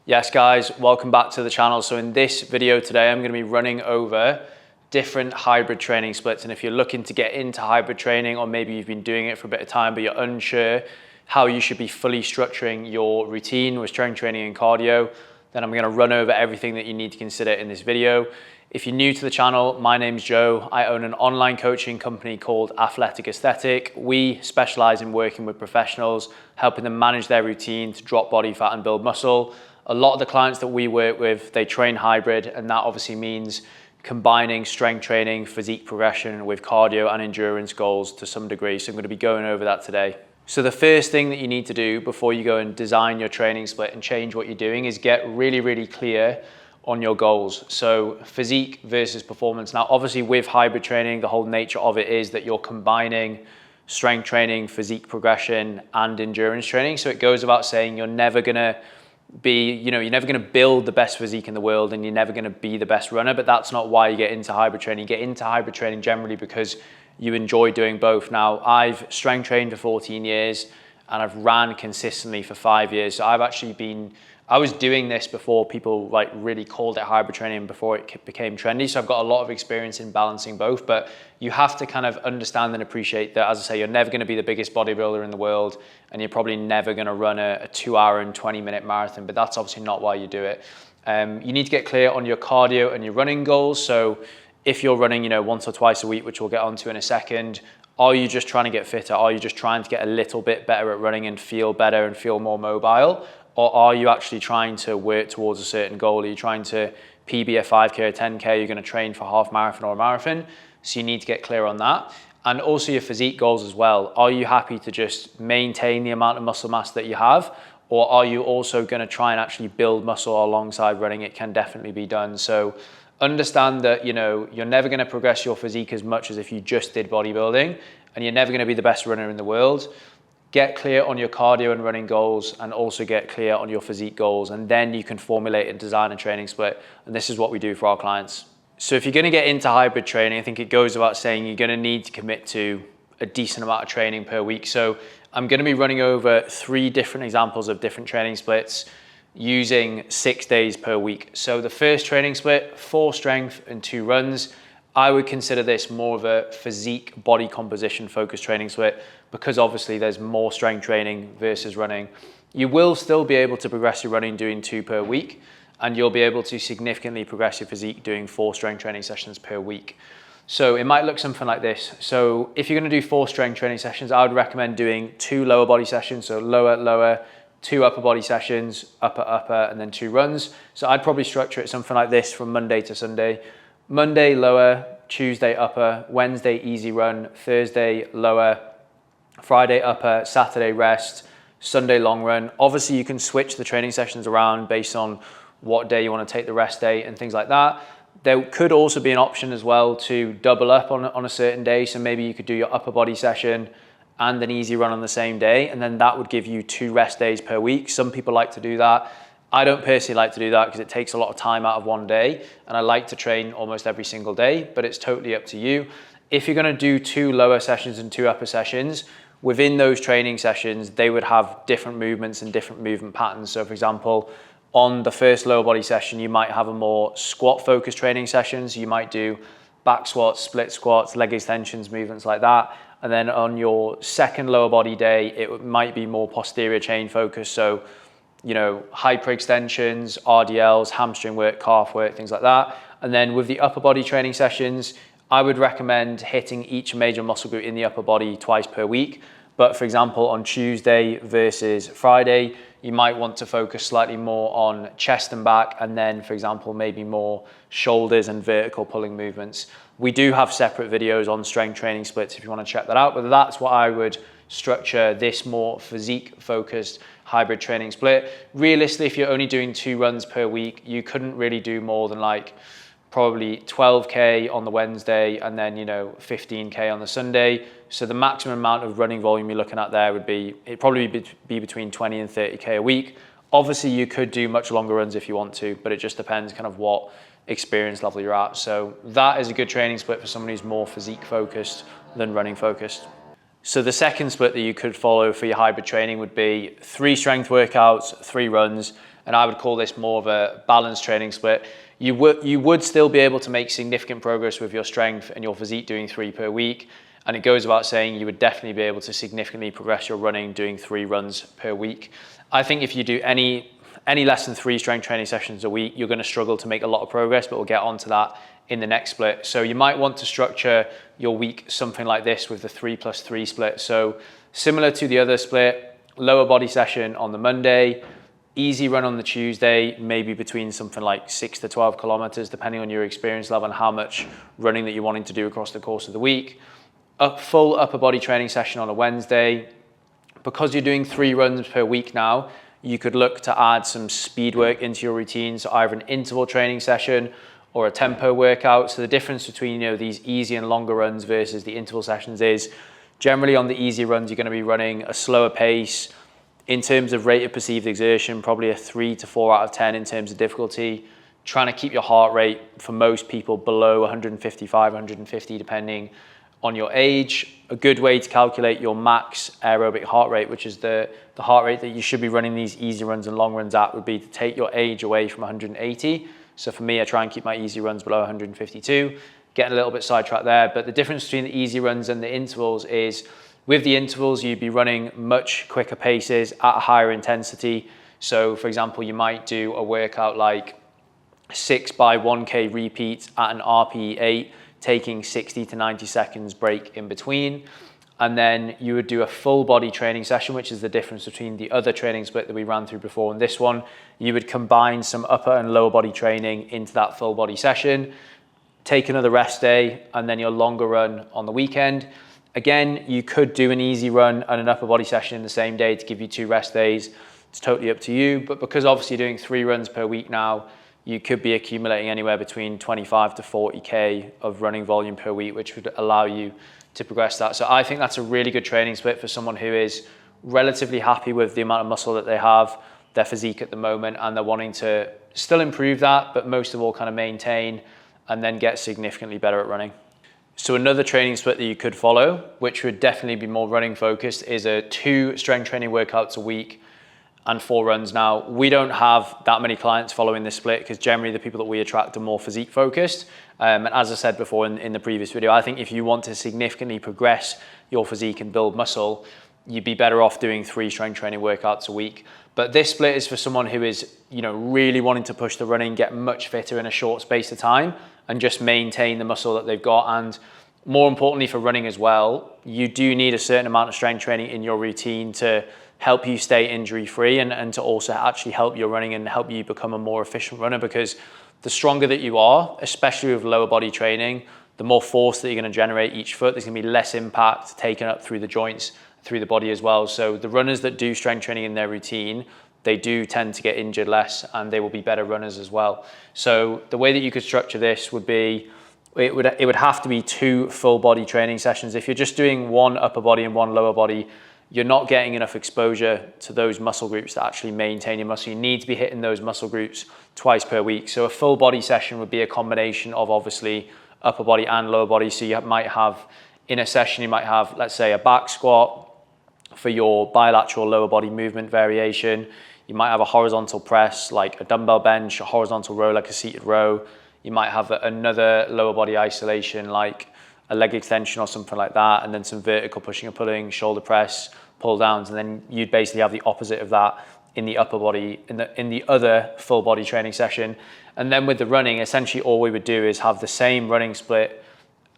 Yes guys, welcome back to the channel. So in this video today, I'm going to be running over different hybrid training splits. And if you're looking to get into hybrid training, or maybe you've been doing it for a bit of time, but you're unsure how you should be fully structuring your routine with strength training and cardio, then I'm going to run over everything that you need to consider in this video. If you're new to the channel, my name's Joe. I own an online coaching company called Athletic Aesthetic. We specialize in working with professionals, helping them manage their routine to drop body fat and build muscle. A lot of the clients that we work with, they train hybrid, and that obviously means combining strength training, physique progression with cardio and endurance goals to some degree. So I'm going to be going over that today. So the first thing that you need to do before you go and design your training split and change what you're doing is get really clear on your goals. So physique versus performance. Now, obviously with hybrid training, the whole nature of it is that you're combining strength training, physique progression, and endurance training. So it goes without saying you're never gonna you're never going to build the best physique in the world, and you're never going to be the best runner, but that's not why you get into hybrid training. You get into hybrid training generally because you enjoy doing both. Now, I've strength trained for 14 years and I've ran consistently for 5 years. So I was doing this before people like really called it hybrid training, before it became trendy. So I've got a lot of experience in balancing both, but you have to kind of understand and appreciate that, as I say, you're never going to be the biggest bodybuilder in the world, and you're probably never going to run a 2 hour and 20-minute marathon, but that's obviously not why you do it. You need to get clear on your cardio and your running goals. So if you're running, once or twice a week, which we'll get onto in a second, are you just trying to get fitter? Are you just trying to get a little bit better at running and feel better and feel more mobile? Or are you actually trying to work towards a certain goal? Are you trying to PB a 5K or 10K? You're going to train for half marathon or a marathon. So you need to get clear on that. And also your physique goals as well. Are you happy to just maintain the amount of muscle mass that you have? Or are you also going to try and actually build muscle alongside running? It can definitely be done. So understand that, you're never going to progress your physique as much as if you just did bodybuilding, and you're never going to be the best runner in the world. Get clear on your cardio and running goals, and also get clear on your physique goals, and then you can formulate and design a training split. And this is what we do for our clients. So if you're going to get into hybrid training, I think it goes without saying you're going to need to commit to a decent amount of training per week. So I'm going to be running over 3 different examples of different training splits using 6 days per week. So the first training split, 4 strength and 2 runs. I would consider this more of a physique body composition focused training split, because obviously there's more strength training versus running. You will still be able to progress your running doing 2 per week, and you'll be able to significantly progress your physique doing 4 strength training sessions per week. So it might look something like this. So if you're going to do 4 strength training sessions, I would recommend doing 2 lower body sessions. So lower, 2 upper body sessions, upper, and then 2 runs. So I'd probably structure it something like this from Monday to Sunday. Monday lower, Tuesday upper, Wednesday easy run, Thursday lower, Friday upper, Saturday rest, Sunday long run. Obviously you can switch the training sessions around based on what day you want to take the rest day and things like that. There could also be an option as well to double up on a certain day. So maybe you could do your upper body session and an easy run on the same day, and then that would give you 2 rest days per week. Some people like to do that. I don't personally like to do that because it takes a lot of time out of one day, and I like to train almost every single day, but it's totally up to you. If you're going to do 2 lower sessions and 2 upper sessions, within those training sessions, they would have different movements and different movement patterns. So for example, on the first lower body session, you might have a more squat focused training session. So you might do back squats, split squats, leg extensions, movements like that. And then on your second lower body day, it might be more posterior chain focused. So hyperextensions, RDLs, hamstring work, calf work, things like that. And then with the upper body training sessions, I would recommend hitting each major muscle group in the upper body twice per week. But for example, on Tuesday versus Friday, you might want to focus slightly more on chest and back, and then for example, maybe more shoulders and vertical pulling movements. We do have separate videos on strength training splits if you want to check that out, but that's what I would structure this more physique focused hybrid training split. Realistically, if you're only doing 2 runs per week, you couldn't really do more than like probably 12K on the Wednesday and then 15K on the Sunday. So the maximum amount of running volume you're looking at there would be, it'd probably be between 20 and 30K a week. Obviously you could do much longer runs if you want to, but it just depends kind of what experience level you're at. So that is a good training split for someone who's more physique focused than running focused. So the second split that you could follow for your hybrid training would be 3 strength workouts, 3 runs, and I would call this more of a balanced training split. You would still be able to make significant progress with your strength and your physique doing 3 per week. And it goes without saying, you would definitely be able to significantly progress your running doing 3 runs per week. I think if you do any less than 3 strength training sessions a week, you're going to struggle to make a lot of progress, but we'll get onto that in the next split. So you might want to structure your week something like this with the 3+3 split. So similar to the other split, lower body session on the Monday, easy run on the Tuesday, maybe between something like 6 to 12 kilometers, depending on your experience level and how much running that you're wanting to do across the course of the week. Full upper body training session on a Wednesday. Because you're doing 3 runs per week now, you could look to add some speed work into your routine. So either an interval training session or a tempo workout. So the difference between, you know, these easy and longer runs versus the interval sessions is generally on the easy runs, you're going to be running a slower pace. In terms of rate of perceived exertion, probably a 3 to 4 out of 10 in terms of difficulty. Trying to keep your heart rate for most people below 155, 150, depending on your age. A good way to calculate your max aerobic heart rate, which is the heart rate that you should be running these easy runs and long runs at, would be to take your age away from 180. So for me, I try and keep my easy runs below 152. Getting a little bit sidetracked there, but the difference between the easy runs and the intervals is with the intervals, you'd be running much quicker paces at a higher intensity. So for example, you might do a workout like 6 by 1K repeats at an RPE 8, taking 60 to 90 seconds break in between. And then you would do a full body training session, which is the difference between the other training split that we ran through before and this one. You would combine some upper and lower body training into that full body session, take another rest day, and then your longer run on the weekend. Again, you could do an easy run and an upper body session in the same day to give you 2 rest days. It's totally up to you, but because obviously you're doing 3 runs per week now, you could be accumulating anywhere between 25 to 40K of running volume per week, which would allow you to progress that. So I think that's a really good training split for someone who is relatively happy with the amount of muscle that they have, their physique at the moment, and they're wanting to still improve that, but most of all kind of maintain and then get significantly better at running. So another training split that you could follow, which would definitely be more running focused, is a 2 strength training workouts a week and 4 runs. Now, we don't have that many clients following this split because generally the people that we attract are more physique focused. And as I said before in the previous video, I think if you want to significantly progress your physique and build muscle, you'd be better off doing 3 strength training workouts a week. But this split is for someone who is, you know, really wanting to push the running, get much fitter in a short space of time and just maintain the muscle that they've got. And more importantly for running as well, you do need a certain amount of strength training in your routine to help you stay injury free and to also actually help your running and help you become a more efficient runner, because the stronger that you are, especially with lower body training, the more force that you're going to generate each foot. There's going to be less impact taken up through the joints, through the body as well. So the runners that do strength training in their routine, they do tend to get injured less and they will be better runners as well. So the way that you could structure this would be, it would have to be 2 full body training sessions. If you're just doing 1 upper body and 1 lower body, you're not getting enough exposure to those muscle groups to actually maintain your muscle. You need to be hitting those muscle groups twice per week. So a full body session would be a combination of obviously upper body and lower body. So you might have, in a session, you might have, let's say, a back squat for your bilateral lower body movement variation. You might have a horizontal press, like a dumbbell bench, a horizontal row, like a seated row. You might have another lower body isolation, like a leg extension or something like that, and then some vertical pushing and pulling, shoulder press, pull downs, and then you'd basically have the opposite of that in the upper body, in the other full body training session. And then with the running, essentially all we would do is have the same running split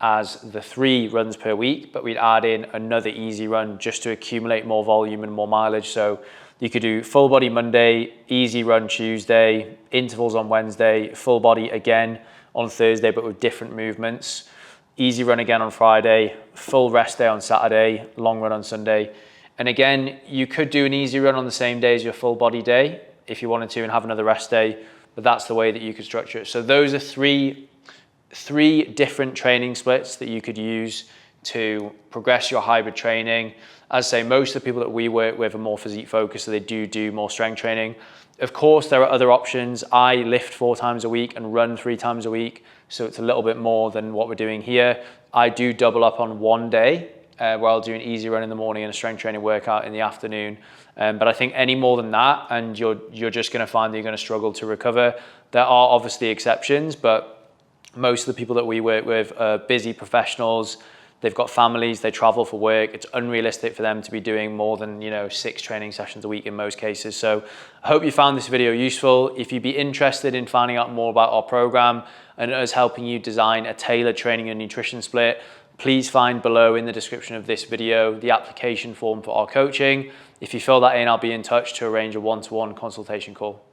as the 3 runs per week, but we'd add in another easy run just to accumulate more volume and more mileage. So you could do full body Monday, easy run Tuesday, intervals on Wednesday, full body again on Thursday, but with different movements. Easy run again on Friday, full rest day on Saturday, long run on Sunday. And again, you could do an easy run on the same day as your full body day if you wanted to and have another rest day, but that's the way that you could structure it. So those are three different training splits that you could use to progress your hybrid training. As I say, most of the people that we work with are more physique focused, so they do more strength training. Of course, there are other options. I lift 4 times a week and run 3 times a week, so it's a little bit more than what we're doing here. I do double up on one day where I'll do an easy run in the morning and a strength training workout in the afternoon. But I think any more than that, and you're just going to find that you're going to struggle to recover. There are obviously exceptions, but most of the people that we work with are busy professionals. They've got families, they travel for work. It's unrealistic for them to be doing more than 6 training sessions a week in most cases. So I hope you found this video useful. If you'd be interested in finding out more about our program and us helping you design a tailored training and nutrition split, please find below in the description of this video the application form for our coaching. If you fill that in, I'll be in touch to arrange a one-to-one consultation call.